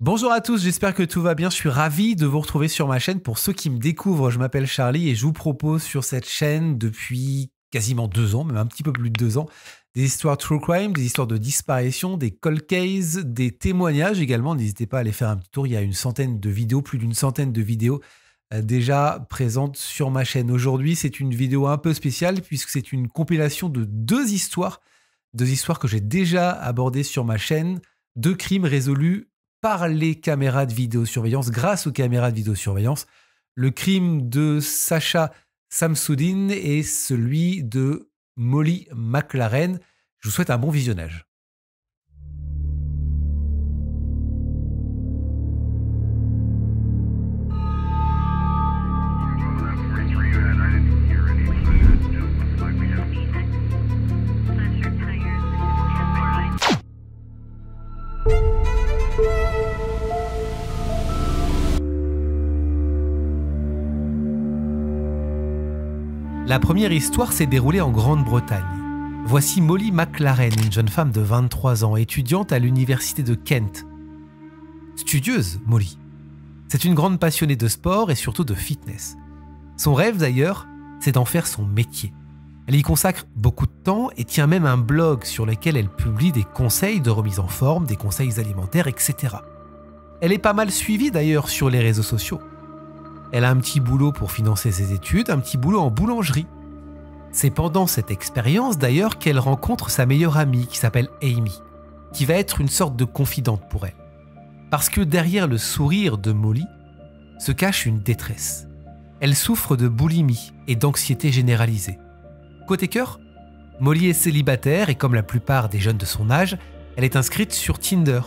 Bonjour à tous, j'espère que tout va bien. Je suis ravi de vous retrouver sur ma chaîne. Pour ceux qui me découvrent, je m'appelle Charlie et je vous propose sur cette chaîne depuis quasiment 2 ans, même un petit peu plus de 2 ans, des histoires true crime, des histoires de disparition, des cold cases, des témoignages également. N'hésitez pas à aller faire un petit tour, il y a une centaine de vidéos, plus d'une centaine de vidéos déjà présentes sur ma chaîne. Aujourd'hui, c'est une vidéo un peu spéciale puisque c'est une compilation de deux histoires que j'ai déjà abordées sur ma chaîne, 2 crimes résolus par les caméras de vidéosurveillance, grâce aux caméras de vidéosurveillance. Le crime de Sacha Samsudeen et celui de Molly McLaren. Je vous souhaite un bon visionnage. La première histoire s'est déroulée en Grande-Bretagne. Voici Molly McLaren, une jeune femme de 23 ans, étudiante à l'université de Kent. Studieuse, Molly. C'est une grande passionnée de sport et surtout de fitness. Son rêve d'ailleurs, c'est d'en faire son métier. Elle y consacre beaucoup de temps et tient même un blog sur lequel elle publie des conseils de remise en forme, des conseils alimentaires, etc. Elle est pas mal suivie d'ailleurs sur les réseaux sociaux. Elle a un petit boulot pour financer ses études, un petit boulot en boulangerie. C'est pendant cette expérience d'ailleurs qu'elle rencontre sa meilleure amie qui s'appelle Amy, qui va être une sorte de confidente pour elle. Parce que derrière le sourire de Molly se cache une détresse. Elle souffre de boulimie et d'anxiété généralisée. Côté cœur, Molly est célibataire et comme la plupart des jeunes de son âge, elle est inscrite sur Tinder.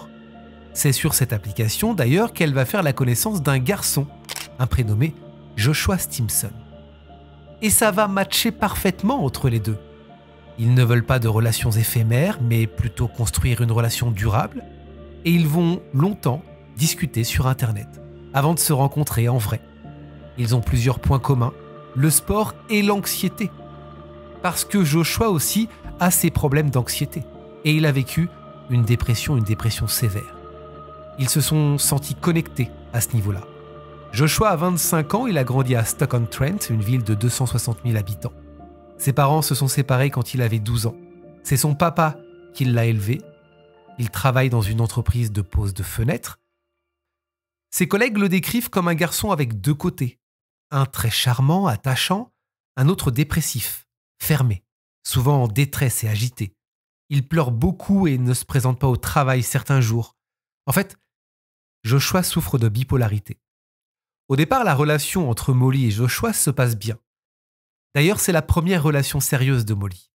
C'est sur cette application d'ailleurs qu'elle va faire la connaissance d'un garçon, un prénommé Joshua Stimson. Et ça va matcher parfaitement entre les deux. Ils ne veulent pas de relations éphémères, mais plutôt construire une relation durable, et ils vont longtemps discuter sur Internet, avant de se rencontrer en vrai. Ils ont plusieurs points communs, le sport et l'anxiété. Parce que Joshua aussi a ses problèmes d'anxiété, et il a vécu une dépression sévère. Ils se sont sentis connectés à ce niveau-là. Joshua a 25 ans, il a grandi à Stoke-on-Trent, une ville de 260 000 habitants. Ses parents se sont séparés quand il avait 12 ans. C'est son papa qui l'a élevé. Il travaille dans une entreprise de pose de fenêtres. Ses collègues le décrivent comme un garçon avec 2 côtés. Un très charmant, attachant, un autre dépressif, fermé, souvent en détresse et agité. Il pleure beaucoup et ne se présente pas au travail certains jours. En fait, Joshua souffre de bipolarité. Au départ, la relation entre Molly et Joshua se passe bien. D'ailleurs, c'est la première relation sérieuse de Molly.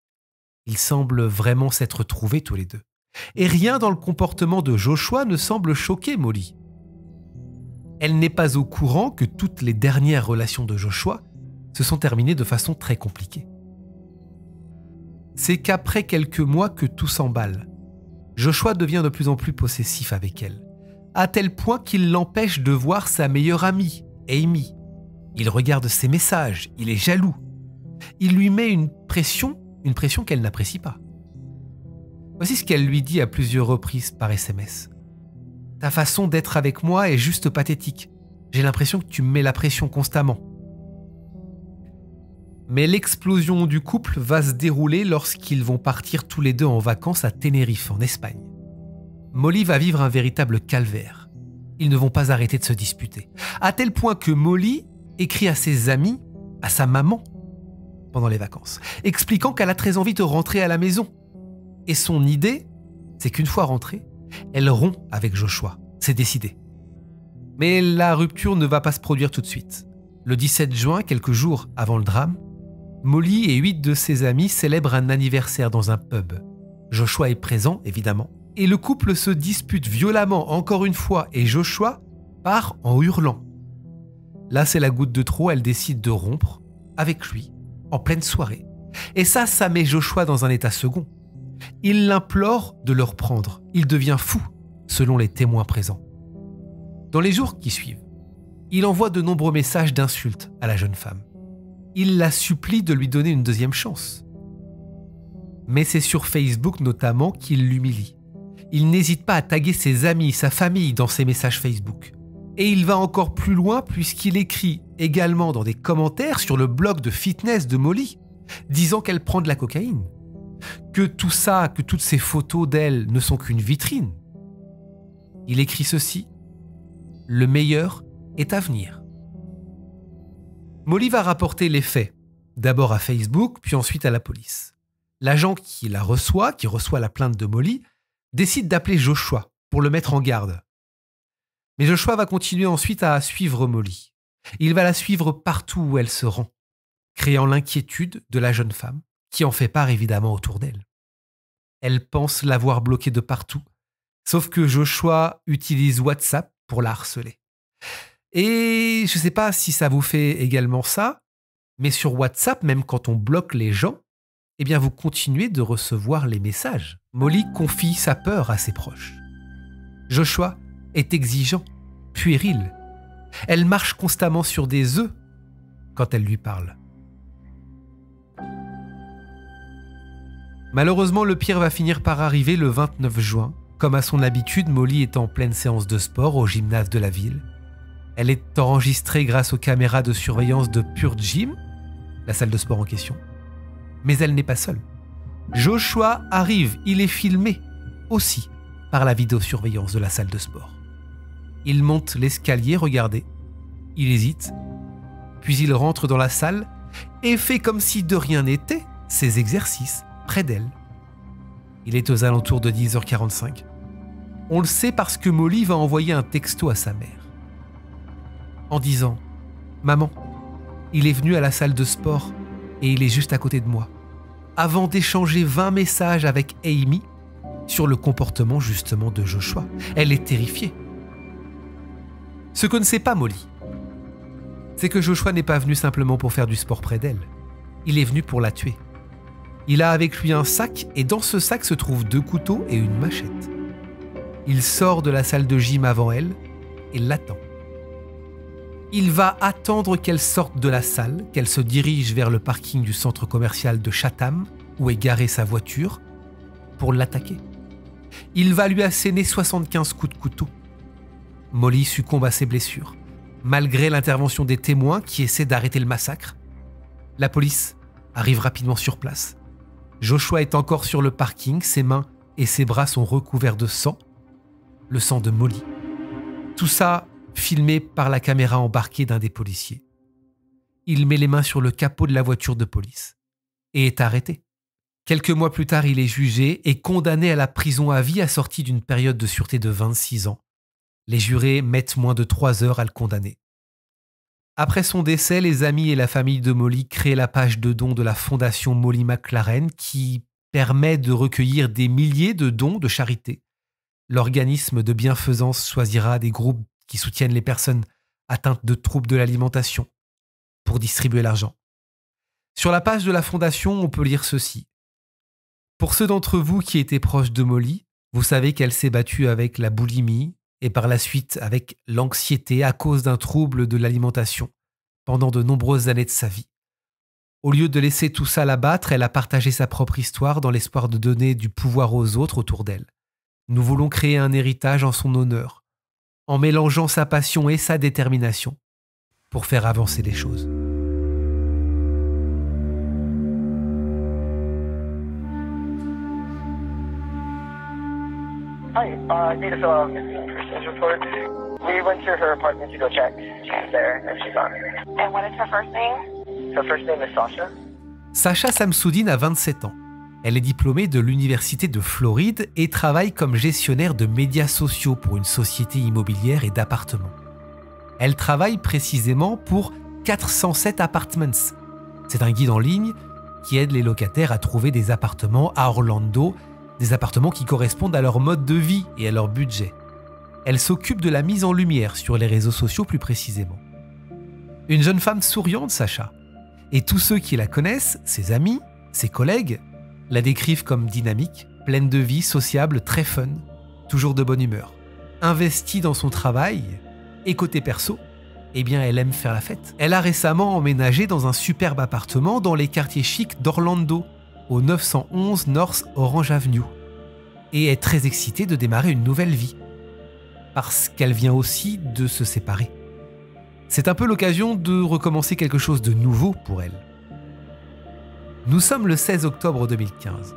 Ils semblent vraiment s'être trouvés tous les deux. Et rien dans le comportement de Joshua ne semble choquer Molly. Elle n'est pas au courant que toutes les dernières relations de Joshua se sont terminées de façon très compliquée. C'est qu'après quelques mois que tout s'emballe. Joshua devient de plus en plus possessif avec elle, à tel point qu'il l'empêche de voir sa meilleure amie, Amy. Il regarde ses messages, il est jaloux. Il lui met une pression qu'elle n'apprécie pas. Voici ce qu'elle lui dit à plusieurs reprises par SMS. « Ta façon d'être avec moi est juste pathétique. J'ai l'impression que tu me mets la pression constamment. » Mais l'explosion du couple va se dérouler lorsqu'ils vont partir tous les deux en vacances à Tenerife, en Espagne. Molly va vivre un véritable calvaire. Ils ne vont pas arrêter de se disputer. À tel point que Molly écrit à ses amis, à sa maman, pendant les vacances, expliquant qu'elle a très envie de rentrer à la maison. Et son idée, c'est qu'une fois rentrée, elle rompt avec Joshua. C'est décidé. Mais la rupture ne va pas se produire tout de suite. Le 17 juin, quelques jours avant le drame, Molly et 8 de ses amis célèbrent un anniversaire dans un pub. Joshua est présent, évidemment, et le couple se dispute violemment encore une fois et Joshua part en hurlant. Là, c'est la goutte de trop, elle décide de rompre avec lui en pleine soirée. Et ça met Joshua dans un état second. Il l'implore de le reprendre. Il devient fou, selon les témoins présents. Dans les jours qui suivent, il envoie de nombreux messages d'insultes à la jeune femme. Il la supplie de lui donner une deuxième chance. Mais c'est sur Facebook notamment qu'il l'humilie. Il n'hésite pas à taguer ses amis, sa famille dans ses messages Facebook. Et il va encore plus loin puisqu'il écrit également dans des commentaires sur le blog de fitness de Molly, disant qu'elle prend de la cocaïne. Que tout ça, que toutes ces photos d'elle ne sont qu'une vitrine. Il écrit ceci: « Le meilleur est à venir ». Molly va rapporter les faits, d'abord à Facebook, puis ensuite à la police. L'agent qui reçoit la plainte de Molly, décide d'appeler Joshua pour le mettre en garde. Mais Joshua va continuer ensuite à suivre Molly. Il va la suivre partout où elle se rend, créant l'inquiétude de la jeune femme, qui en fait part évidemment autour d'elle. Elle pense l'avoir bloquée de partout, sauf que Joshua utilise WhatsApp pour la harceler. Et je ne sais pas si ça vous fait également ça, mais sur WhatsApp, même quand on bloque les gens, eh bien vous continuez de recevoir les messages. Molly confie sa peur à ses proches. Joshua est exigeant, puéril. Elle marche constamment sur des œufs quand elle lui parle. Malheureusement, le pire va finir par arriver le 29 juin. Comme à son habitude, Molly est en pleine séance de sport au gymnase de la ville. Elle est enregistrée grâce aux caméras de surveillance de Pure Gym, la salle de sport en question. Mais elle n'est pas seule. Joshua arrive, il est filmé aussi par la vidéosurveillance de la salle de sport. Il monte l'escalier, regardez. Il hésite, puis il rentre dans la salle et fait comme si de rien n'était ses exercices près d'elle. Il est aux alentours de 10h45. On le sait parce que Molly va envoyer un texto à sa mère en disant « Maman, il est venu à la salle de sport et il est juste à côté de moi », avant d'échanger 20 messages avec Amy sur le comportement justement de Joshua. Elle est terrifiée. Ce que ne sait pas Molly, c'est que Joshua n'est pas venu simplement pour faire du sport près d'elle. Il est venu pour la tuer. Il a avec lui un sac et dans ce sac se trouvent 2 couteaux et une machette. Il sort de la salle de gym avant elle et l'attend. Il va attendre qu'elle sorte de la salle, qu'elle se dirige vers le parking du centre commercial de Chatham, où est garée sa voiture, pour l'attaquer. Il va lui asséner 75 coups de couteau. Molly succombe à ses blessures, malgré l'intervention des témoins qui essaient d'arrêter le massacre. La police arrive rapidement sur place. Joshua est encore sur le parking, ses mains et ses bras sont recouverts de sang, le sang de Molly. Tout ça filmé par la caméra embarquée d'un des policiers. Il met les mains sur le capot de la voiture de police et est arrêté. Quelques mois plus tard, il est jugé et condamné à la prison à vie assortie d'une période de sûreté de 26 ans. Les jurés mettent moins de 3 heures à le condamner. Après son décès, les amis et la famille de Molly créent la page de dons de la fondation Molly McLaren qui permet de recueillir des milliers de dons de charité. L'organisme de bienfaisance choisira des groupes qui soutiennent les personnes atteintes de troubles de l'alimentation pour distribuer l'argent. Sur la page de la fondation, on peut lire ceci. Pour ceux d'entre vous qui étaient proches de Molly, vous savez qu'elle s'est battue avec la boulimie et par la suite avec l'anxiété à cause d'un trouble de l'alimentation pendant de nombreuses années de sa vie. Au lieu de laisser tout ça l'abattre, elle a partagé sa propre histoire dans l'espoir de donner du pouvoir aux autres autour d'elle. Nous voulons créer un héritage en son honneur, en mélangeant sa passion et sa détermination pour faire avancer les choses. Hi, I need to fill out a missing persons report. We went to her apartment to go check. She's there and she's gone. And what is her first name? Her first name is Sasha. Sasha Samsoudine a 27 ans. Elle est diplômée de l'Université de Floride et travaille comme gestionnaire de médias sociaux pour une société immobilière et d'appartements. Elle travaille précisément pour 407 Apartments. C'est un guide en ligne qui aide les locataires à trouver des appartements à Orlando, des appartements qui correspondent à leur mode de vie et à leur budget. Elle s'occupe de la mise en lumière sur les réseaux sociaux plus précisément. Une jeune femme souriante, Sasha. Et tous ceux qui la connaissent, ses amis, ses collègues, la décrivent comme dynamique, pleine de vie, sociable, très fun, toujours de bonne humeur. Investie dans son travail et côté perso, eh bien elle aime faire la fête. Elle a récemment emménagé dans un superbe appartement dans les quartiers chics d'Orlando, au 911 North Orange Avenue. et est très excitée de démarrer une nouvelle vie. Parce qu'elle vient aussi de se séparer. C'est un peu l'occasion de recommencer quelque chose de nouveau pour elle. Nous sommes le 16 octobre 2015.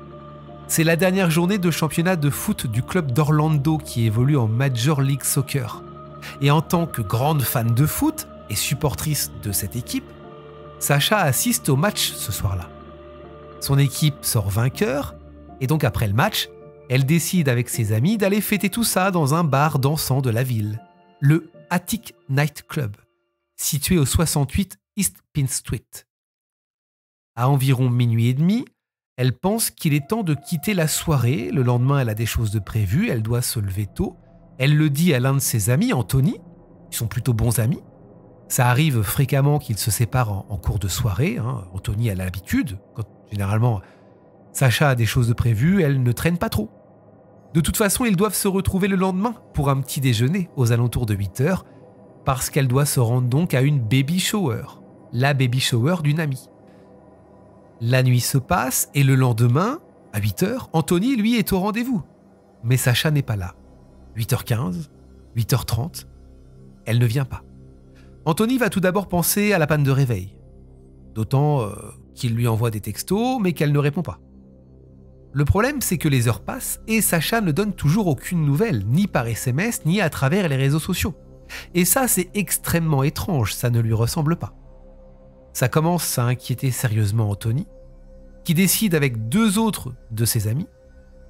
C'est la dernière journée de championnat de foot du club d'Orlando qui évolue en Major League Soccer. Et en tant que grande fan de foot et supportrice de cette équipe, Sasha assiste au match ce soir-là. Son équipe sort vainqueur et donc après le match, elle décide avec ses amis d'aller fêter tout ça dans un bar dansant de la ville, le Attic Night Club, situé au 68 East Pine Street. À environ minuit et demi, elle pense qu'il est temps de quitter la soirée. Le lendemain, elle a des choses de prévues, elle doit se lever tôt. Elle le dit à l'un de ses amis, Anthony. Ils sont plutôt bons amis. Ça arrive fréquemment qu'ils se séparent en cours de soirée. Anthony a l'habitude. Quand généralement Sasha a des choses de prévues, elle ne traîne pas trop. De toute façon, ils doivent se retrouver le lendemain pour un petit déjeuner aux alentours de 8h parce qu'elle doit se rendre donc à une baby shower, la baby shower d'une amie. La nuit se passe et le lendemain, à 8h, Anthony, lui, est au rendez-vous. Mais Sasha n'est pas là. 8h15, 8h30, elle ne vient pas. Anthony va tout d'abord penser à la panne de réveil. D'autant qu'il lui envoie des textos, mais qu'elle ne répond pas. Le problème, c'est que les heures passent et Sasha ne donne toujours aucune nouvelle, ni par SMS, ni à travers les réseaux sociaux. Et ça, c'est extrêmement étrange, ça ne lui ressemble pas. Ça commence à inquiéter sérieusement Anthony, qui décide avec 2 autres de ses amis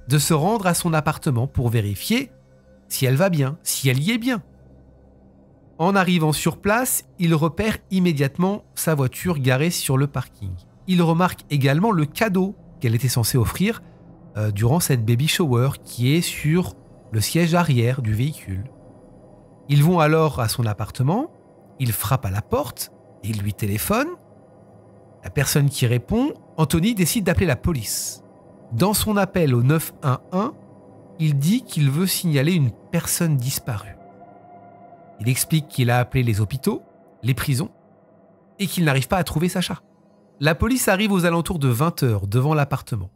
de se rendre à son appartement pour vérifier si elle va bien, si elle y est bien. En arrivant sur place, il repère immédiatement sa voiture garée sur le parking. Il remarque également le cadeau qu'elle était censée offrir durant cette baby shower qui est sur le siège arrière du véhicule. Ils vont alors à son appartement, il frappe à la porte, il lui téléphone. La personne qui répond, Anthony décide d'appeler la police. Dans son appel au 911, il dit qu'il veut signaler une personne disparue. Il explique qu'il a appelé les hôpitaux, les prisons, et qu'il n'arrive pas à trouver Sasha. La police arrive aux alentours de 20h devant l'appartement.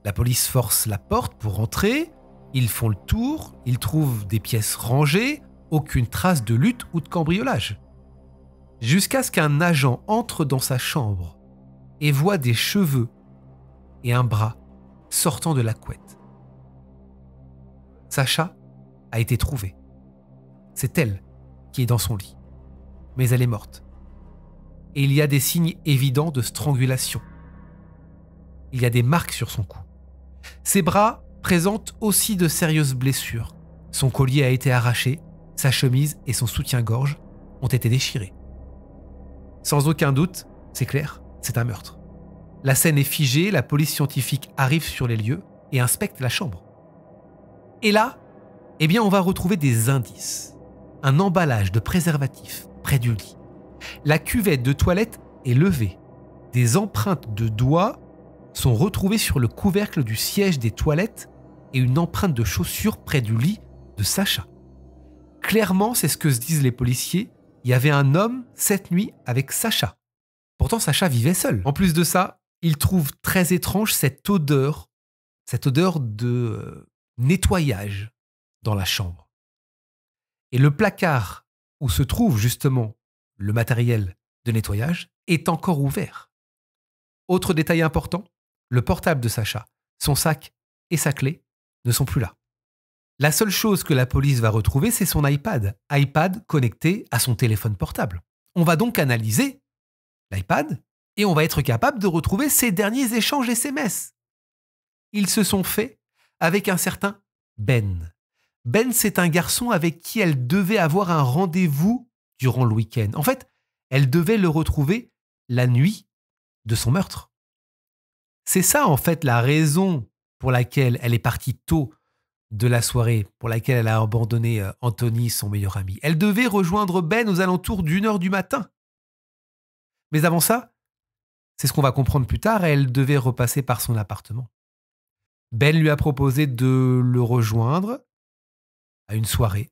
La police force la porte pour entrer, ils font le tour, ils trouvent des pièces rangées, aucune trace de lutte ou de cambriolage. Jusqu'à ce qu'un agent entre dans sa chambre et voit des cheveux et un bras sortant de la couette. Sasha a été trouvée. C'est elle qui est dans son lit. Mais elle est morte. Et il y a des signes évidents de strangulation. Il y a des marques sur son cou. Ses bras présentent aussi de sérieuses blessures. Son collier a été arraché, sa chemise et son soutien-gorge ont été déchirés. Sans aucun doute, c'est clair, c'est un meurtre. La scène est figée, la police scientifique arrive sur les lieux et inspecte la chambre. Et là, on va retrouver des indices. Un emballage de préservatifs près du lit. La cuvette de toilette est levée. Des empreintes de doigts sont retrouvées sur le couvercle du siège des toilettes et une empreinte de chaussure près du lit de Sasha. Clairement, c'est ce que se disent les policiers. Il y avait un homme cette nuit avec Sasha. Pourtant, Sasha vivait seul. En plus de ça, ils trouvent très étrange cette odeur de nettoyage dans la chambre. Et le placard où se trouve justement le matériel de nettoyage est encore ouvert. Autre détail important, le portable de Sasha, son sac et sa clé ne sont plus là. La seule chose que la police va retrouver, c'est son iPad connecté à son téléphone portable. On va donc analyser l'iPad et on va être capable de retrouver ces derniers échanges SMS. Ils se sont faits avec un certain Ben. Ben, c'est un garçon avec qui elle devait avoir un rendez-vous durant le week-end. En fait, elle devait le retrouver la nuit de son meurtre. C'est ça, en fait, la raison pour laquelle elle est partie tôt de la soirée, pour laquelle elle a abandonné Anthony, son meilleur ami. Elle devait rejoindre Ben aux alentours d'1h du matin. Mais avant ça, c'est ce qu'on va comprendre plus tard, elle devait repasser par son appartement. Ben lui a proposé de le rejoindre à une soirée.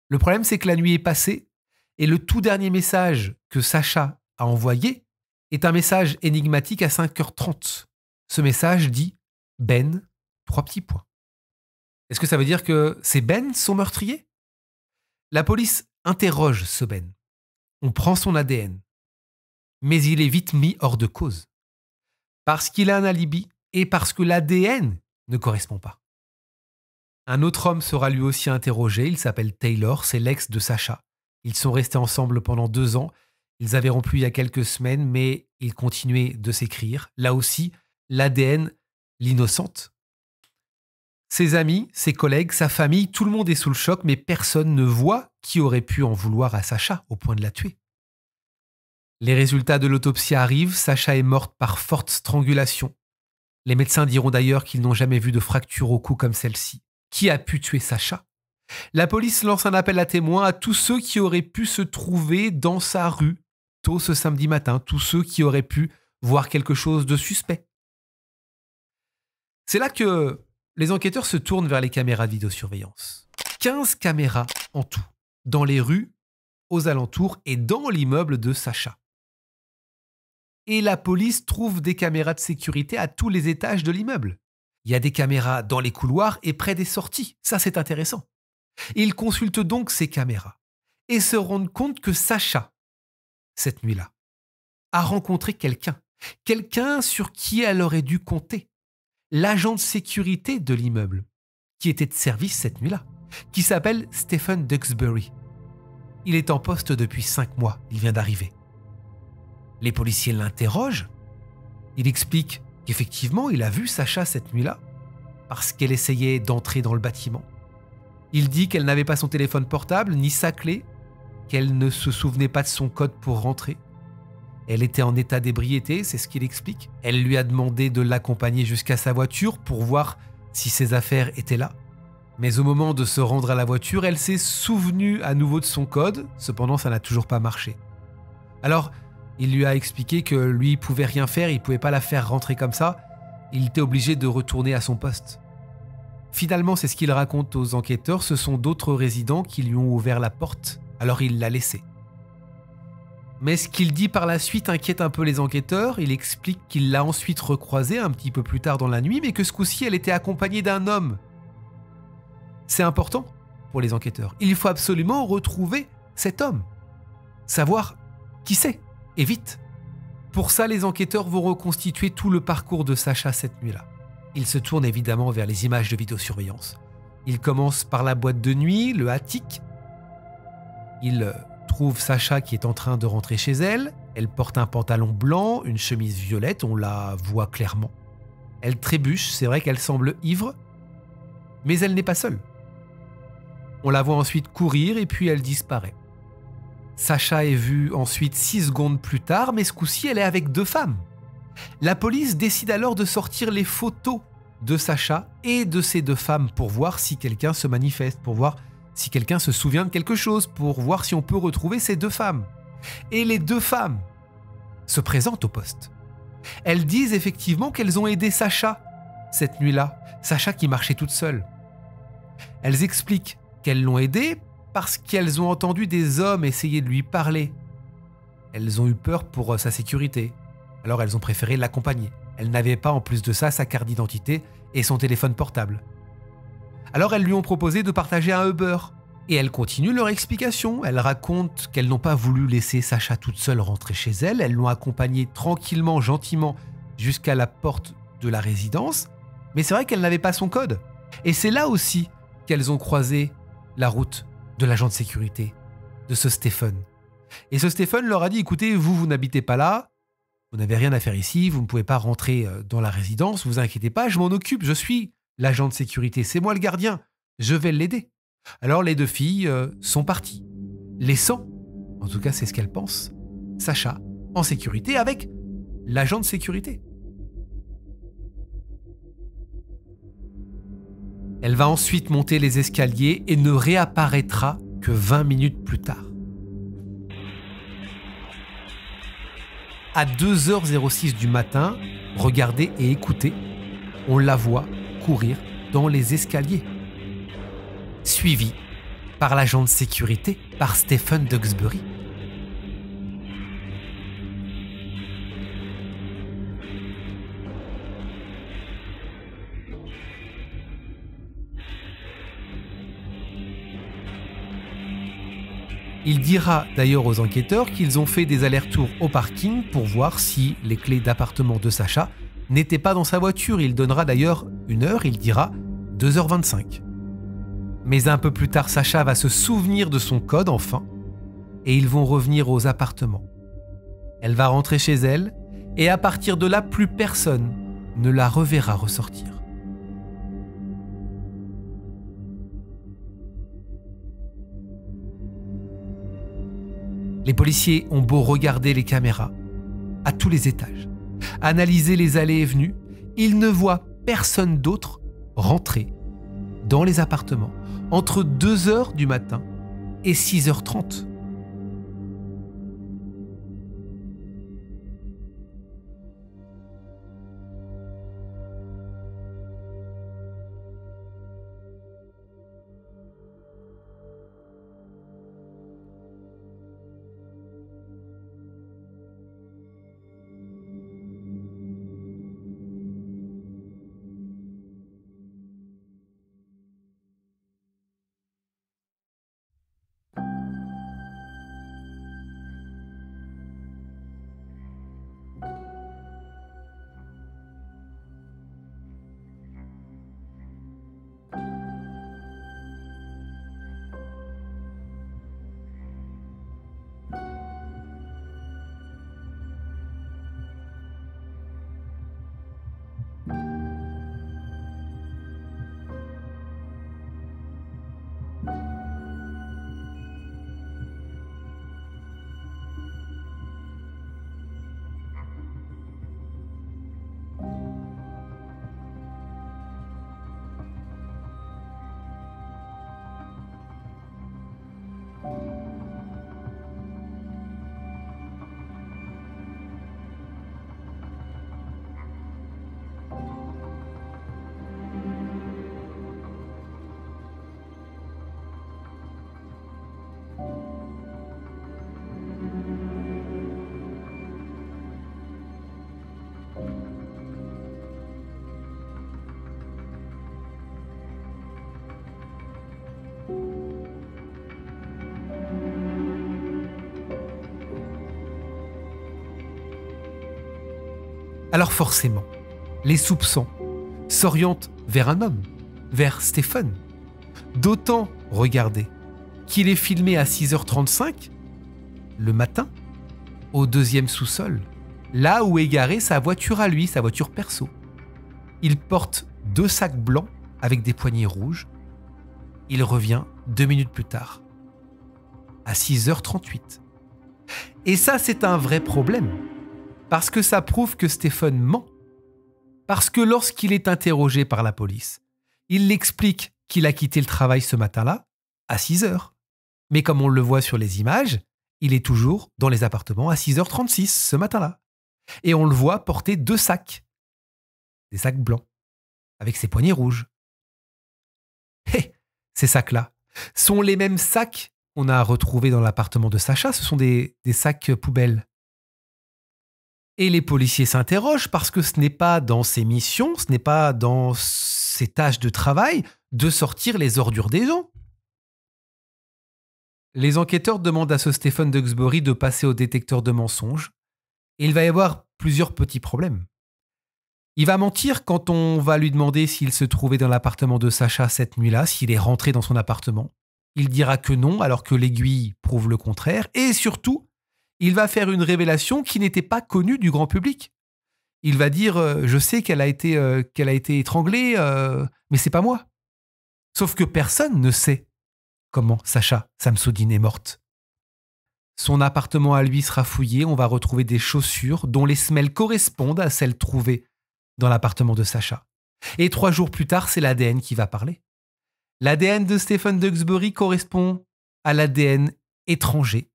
Le problème, c'est que la nuit est passée et le tout dernier message que Sasha a envoyé est un message énigmatique à 5h30. Ce message dit « Ben, 3 petits points ». Est-ce que ça veut dire que c'est Ben, son meurtrier? La police interroge ce Ben. On prend son ADN. Mais il est vite mis hors de cause. Parce qu'il a un alibi et parce que l'ADN ne correspond pas. Un autre homme sera lui aussi interrogé, il s'appelle Taylor, c'est l'ex de Sacha. Ils sont restés ensemble pendant 2 ans, ils avaient rompu il y a quelques semaines, mais ils continuaient de s'écrire. Là aussi, l'ADN l'innocente. Ses amis, ses collègues, sa famille, tout le monde est sous le choc, mais personne ne voit qui aurait pu en vouloir à Sacha au point de la tuer. Les résultats de l'autopsie arrivent, Sacha est morte par forte strangulation. Les médecins diront d'ailleurs qu'ils n'ont jamais vu de fracture au cou comme celle-ci. Qui a pu tuer Sacha? La police lance un appel à témoins à tous ceux qui auraient pu se trouver dans sa rue tôt ce samedi matin, tous ceux qui auraient pu voir quelque chose de suspect. C'est là que les enquêteurs se tournent vers les caméras de vidéosurveillance. 15 caméras en tout, dans les rues, aux alentours et dans l'immeuble de Sacha. Et la police trouve des caméras de sécurité à tous les étages de l'immeuble. Il y a des caméras dans les couloirs et près des sorties. Ça, c'est intéressant. Ils consultent donc ces caméras et se rendent compte que Sacha, cette nuit-là, a rencontré quelqu'un sur qui elle aurait dû compter. L'agent de sécurité de l'immeuble, qui était de service cette nuit-là, qui s'appelle Stephen Duxbury. Il est en poste depuis 5 mois, il vient d'arriver. Les policiers l'interrogent. Il explique qu'effectivement, il a vu Sacha cette nuit-là, parce qu'elle essayait d'entrer dans le bâtiment. Il dit qu'elle n'avait pas son téléphone portable, ni sa clé, qu'elle ne se souvenait pas de son code pour rentrer. Elle était en état d'ébriété, c'est ce qu'il explique. Elle lui a demandé de l'accompagner jusqu'à sa voiture pour voir si ses affaires étaient là. Mais au moment de se rendre à la voiture, elle s'est souvenue à nouveau de son code, cependant ça n'a toujours pas marché. Alors, il lui a expliqué que lui, il pouvait rien faire, il pouvait pas la faire rentrer comme ça, il était obligé de retourner à son poste. Finalement, c'est ce qu'il raconte aux enquêteurs, ce sont d'autres résidents qui lui ont ouvert la porte, alors il l'a laissée. Mais ce qu'il dit par la suite inquiète un peu les enquêteurs. Il explique qu'il l'a ensuite recroisée un petit peu plus tard dans la nuit, mais que ce coup-ci, elle était accompagnée d'un homme. C'est important pour les enquêteurs. Il faut absolument retrouver cet homme. Savoir qui c'est, et vite. Pour ça, les enquêteurs vont reconstituer tout le parcours de Sacha cette nuit-là. Ils se tournent évidemment vers les images de vidéosurveillance. Ils commencent par la boîte de nuit, le attic. Ils trouve Sacha qui est en train de rentrer chez elle. Elle porte un pantalon blanc, une chemise violette, on la voit clairement. Elle trébuche, c'est vrai qu'elle semble ivre, mais elle n'est pas seule. On la voit ensuite courir et puis elle disparaît. Sacha est vue ensuite 6 secondes plus tard, mais ce coup-ci, elle est avec 2 femmes. La police décide alors de sortir les photos de Sacha et de ces 2 femmes pour voir si quelqu'un se manifeste, pour voir si quelqu'un se souvient de quelque chose, pour voir si on peut retrouver ces 2 femmes. Et les 2 femmes se présentent au poste. Elles disent effectivement qu'elles ont aidé Sacha cette nuit-là, Sacha qui marchait toute seule. Elles expliquent qu'elles l'ont aidée parce qu'elles ont entendu des hommes essayer de lui parler. Elles ont eu peur pour sa sécurité, alors elles ont préféré l'accompagner. Elles n'avaient pas en plus de ça sa carte d'identité et son téléphone portable. Alors elles lui ont proposé de partager un Uber. Et elles continuent leur explication. Elles racontent qu'elles n'ont pas voulu laisser Sacha toute seule rentrer chez elle. Elles l'ont accompagnée tranquillement, gentiment, jusqu'à la porte de la résidence. Mais c'est vrai qu'elle n'avait pas son code. Et c'est là aussi qu'elles ont croisé la route de l'agent de sécurité, de ce Stephen. Et ce Stephen leur a dit, écoutez, vous n'habitez pas là, vous n'avez rien à faire ici, vous ne pouvez pas rentrer dans la résidence, vous inquiétez pas, je m'en occupe, je suis l'agent de sécurité, c'est moi le gardien, je vais l'aider. Alors les 2 filles sont parties, laissant, en tout cas c'est ce qu'elles pensent, Sacha en sécurité avec l'agent de sécurité. Elle va ensuite monter les escaliers et ne réapparaîtra que 20 minutes plus tard. À 2h06 du matin, regardez et écoutez, on la voit courir dans les escaliers. Suivi par l'agent de sécurité, par Stephen Duxbury. Il dira d'ailleurs aux enquêteurs qu'ils ont fait des allers-retours au parking pour voir si les clés d'appartement de Sacha n'étaient pas dans sa voiture. Il donnera d'ailleurs une heure, il dira 2h25. Mais un peu plus tard, Sacha va se souvenir de son code enfin, et ils vont revenir aux appartements. Elle va rentrer chez elle, et à partir de là, plus personne ne la reverra ressortir. Les policiers ont beau regarder les caméras à tous les étages, analyser les allées et venues, ils ne voient personne d'autre rentrer dans les appartements entre 2h du matin et 6h30. Alors forcément, les soupçons s'orientent vers un homme, vers Stephen. D'autant, regardez, qu'il est filmé à 6h35, le matin, au deuxième sous-sol, là où est garée sa voiture à lui, sa voiture perso. Il porte 2 sacs blancs avec des poignées rouges. Il revient 2 minutes plus tard, à 6h38. Et ça, c'est un vrai problème. Parce que ça prouve que Stephen ment. Parce que lorsqu'il est interrogé par la police, il explique qu'il a quitté le travail ce matin-là à 6h. Mais comme on le voit sur les images, il est toujours dans les appartements à 6h36 ce matin-là. Et on le voit porter 2 sacs. Des sacs blancs, avec ses poignets rouges. Et ces sacs-là sont les mêmes sacs qu'on a retrouvés dans l'appartement de Sacha. Ce sont des sacs poubelles. Et les policiers s'interrogent parce que ce n'est pas dans ses missions, ce n'est pas dans ses tâches de travail de sortir les ordures des gens. Les enquêteurs demandent à ce Stephen Duxbury de passer au détecteur de mensonges et il va y avoir plusieurs petits problèmes. Il va mentir quand on va lui demander s'il se trouvait dans l'appartement de Sacha cette nuit-là, s'il est rentré dans son appartement. Il dira que non alors que l'aiguille prouve le contraire et surtout, il va faire une révélation qui n'était pas connue du grand public. Il va dire je sais qu'elle a été étranglée, mais c'est pas moi. Sauf que personne ne sait comment Sacha Samsudin est morte. Son appartement à lui sera fouillé, on va retrouver des chaussures dont les semelles correspondent à celles trouvées dans l'appartement de Sacha. Et 3 jours plus tard, c'est l'ADN qui va parler. L'ADN de Stephen Duxbury correspond à l'ADN étranger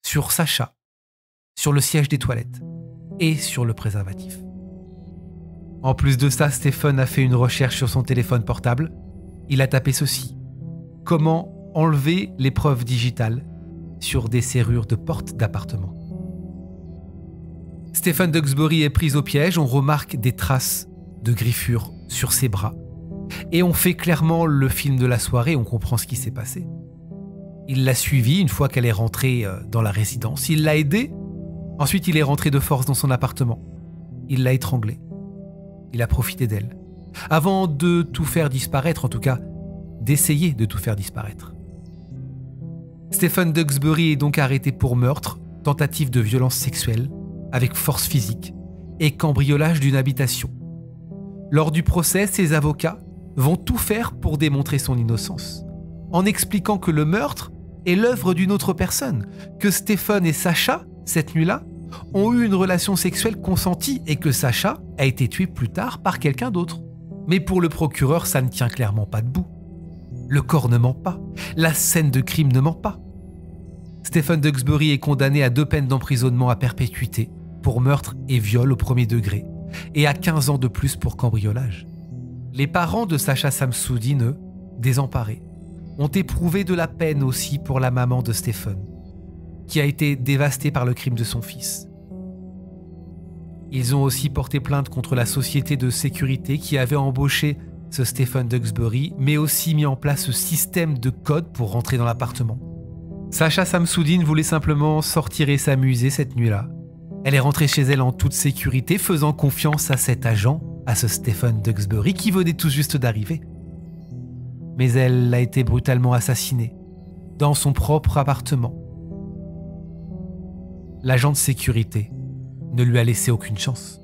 sur Sacha, sur le siège des toilettes et sur le préservatif. En plus de ça, Stephen a fait une recherche sur son téléphone portable. Il a tapé ceci. Comment enlever les preuves digitales sur des serrures de portes d'appartement. Stephen Duxbury est pris au piège. On remarque des traces de griffures sur ses bras. Et on fait clairement le film de la soirée. On comprend ce qui s'est passé. Il l'a suivie une fois qu'elle est rentrée dans la résidence. Il l'a aidée. Ensuite, il est rentré de force dans son appartement. Il l'a étranglée. Il a profité d'elle. Avant de tout faire disparaître, en tout cas, d'essayer de tout faire disparaître. Stephen Duxbury est donc arrêté pour meurtre, tentative de violence sexuelle, avec force physique, et cambriolage d'une habitation. Lors du procès, ses avocats vont tout faire pour démontrer son innocence, en expliquant que le meurtre est l'œuvre d'une autre personne, que Stephen et Sacha, cette nuit-là, ont eu une relation sexuelle consentie et que Sacha a été tué plus tard par quelqu'un d'autre. Mais pour le procureur, ça ne tient clairement pas debout. Le corps ne ment pas, la scène de crime ne ment pas. Stephen Duxbury est condamné à 2 peines d'emprisonnement à perpétuité pour meurtre et viol au premier degré et à 15 ans de plus pour cambriolage. Les parents de Sacha Samsudeen, eux, désemparés, ont éprouvé de la peine aussi pour la maman de Stephen, qui a été dévastée par le crime de son fils. Ils ont aussi porté plainte contre la société de sécurité qui avait embauché ce Stephen Duxbury, mais aussi mis en place ce système de code pour rentrer dans l'appartement. Sacha Samsudeen voulait simplement sortir et s'amuser cette nuit-là. Elle est rentrée chez elle en toute sécurité, faisant confiance à cet agent, à ce Stephen Duxbury qui venait tout juste d'arriver. Mais elle a été brutalement assassinée, dans son propre appartement. L'agent de sécurité ne lui a laissé aucune chance.